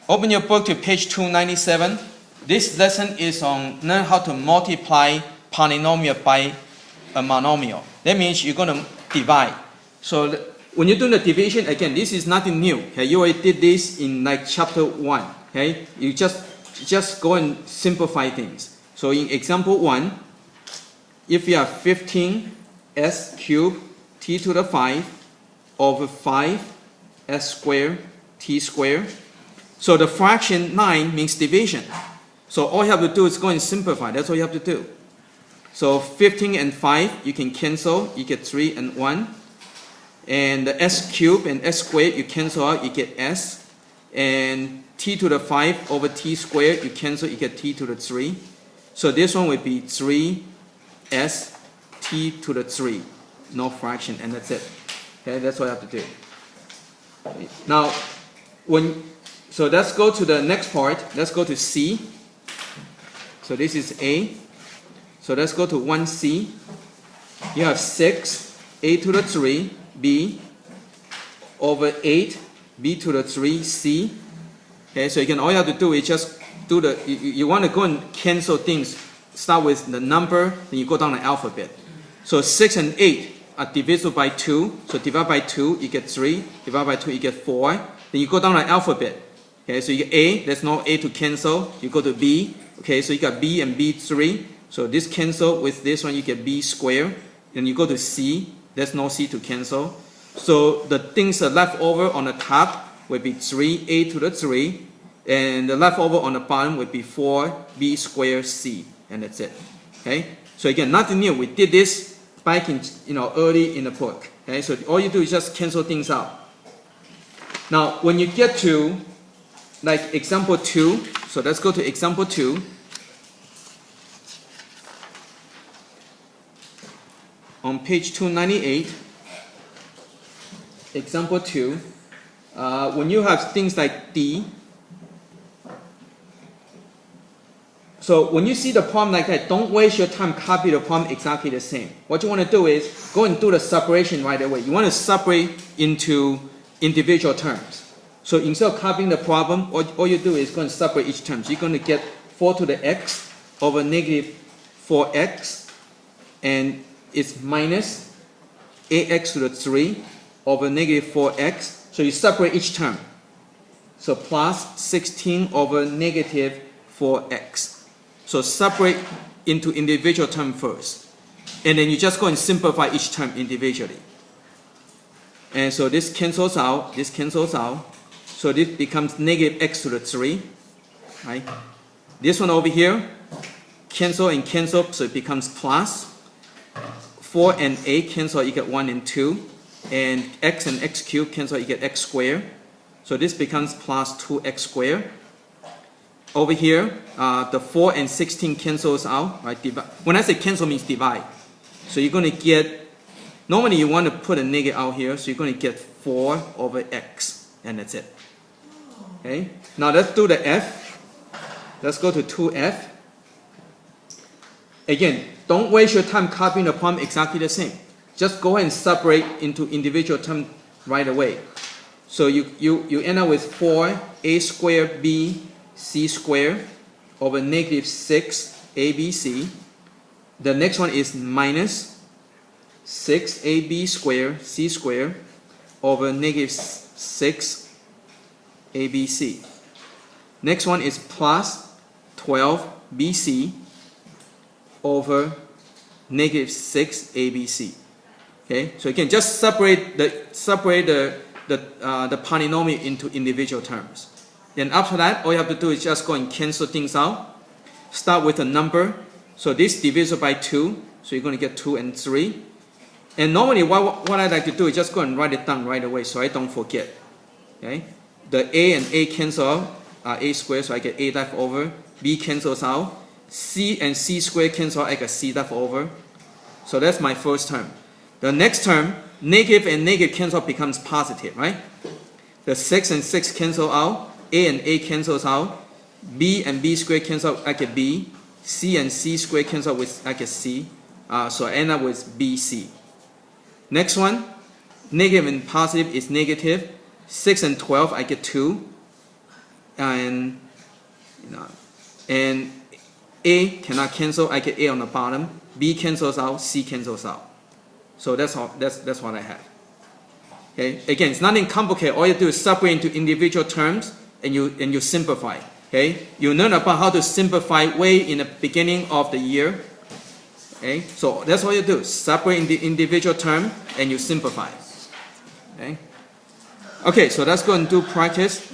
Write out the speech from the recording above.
Open your book to page 297. This lesson is on learn how to multiply polynomial by a monomial. That means you're going to divide. So when you're doing the division, again, this is nothing new. Okay? You already did this in like chapter 1. Okay? You just go and simplify things. So in example 1, if you have 15s cubed t to the 5 over 5s squared t squared. So the fraction 9 means division. So all you have to do is go and simplify. That's all you have to do. So 15 and 5, you can cancel. You get 3 and 1. And the s cubed and s squared, you cancel out. You get s. And t to the 5 over t squared, you cancel. You get t to the 3. So this one would be 3s t to the 3. No fraction. And that's it. Okay, that's what I have to do. Now, so let's go to the next part. Let's go to C. So this is A. So let's go to 1C. You have 6, A to the 3, B, over 8, B to the 3, C. Okay, so all you have to do is just do you want to go and cancel things. Start with the number, then you go down the alphabet. So 6 and 8 are divisible by 2. So divide by 2, you get 3. Divide by 2, you get 4. Then you go down the alphabet. Okay, so you get A, there's no A to cancel. You go to B. Okay, so you got B and B3. So this cancel with this one, you get B squared. Then you go to C, there's no C to cancel. So the things that left over on the top would be 3A to the 3. And the leftover on the bottom would be 4B squared C. And that's it. Okay, so again, nothing new. We did this back in, early in the book. Okay, so all you do is just cancel things out. Now, when you get to like example 2, so let's go to example 2. On page 298, example 2, when you have things like D, so when you see the problem like that, don't waste your time copy the problem exactly the same. What you want to do is go and do the separation right away. You want to separate into individual terms. So instead of copying the problem, all you do is go and separate each term. So you're going to get 4 to the x over negative 4x, and it's minus ax to the 3 over negative 4x. So you separate each term. So plus 16 over negative 4x. So separate into individual term first. And then you just go and simplify each term individually. And so this cancels out, this cancels out. So this becomes negative x to the 3. Right? This one over here, cancel and cancel, so it becomes plus. 4 and 8 cancel, you get 1 and 2. And x and x cubed cancel, you get x squared. So this becomes plus 2x squared. Over here, the 4 and 16 cancels out. Right? When I say cancel, means divide. So you're going to get, normally you want to put a negative out here, so you're going to get 4 over x. And that's it. Okay? Now let's do the f. Let's go to 2f. Again, don't waste your time copying the problem exactly the same. Just go ahead and separate into individual terms right away. So you end up with 4a squared b c squared over negative 6 abc. The next one is minus 6ab squared c squared over negative 6 abc. Next one is plus 12bc over negative 6 abc. Okay, so again, just separate the polynomial into individual terms. Then after that, all you have to do is just go and cancel things out. Start with a number. So this divisible by 2, so you're going to get 2 and 3. And normally what I like to do is just go and write it down right away so I don't forget. Okay, the a and a cancel out, a squared, so I get a left over. B cancels out. C and c squared cancel out, I get c left over. So that's my first term. The next term, negative and negative cancel out becomes positive, right? The 6 and 6 cancel out. A and A cancels out. B and B squared cancel out, I get B. C and C squared cancel out with I get C. So I end up with BC. Next one, negative and positive is negative. 6 and 12, I get 2. and and A cannot cancel. I get A on the bottom. B cancels out. C cancels out. So that's all. That's what I have. Okay. Again, it's nothing complicated. All you do is separate into individual terms, and you simplify. Okay. You learn about how to simplify way in the beginning of the year. Okay. So that's what you do. Separate in the individual term, and you simplify. Okay. Okay. So let's go and do practice.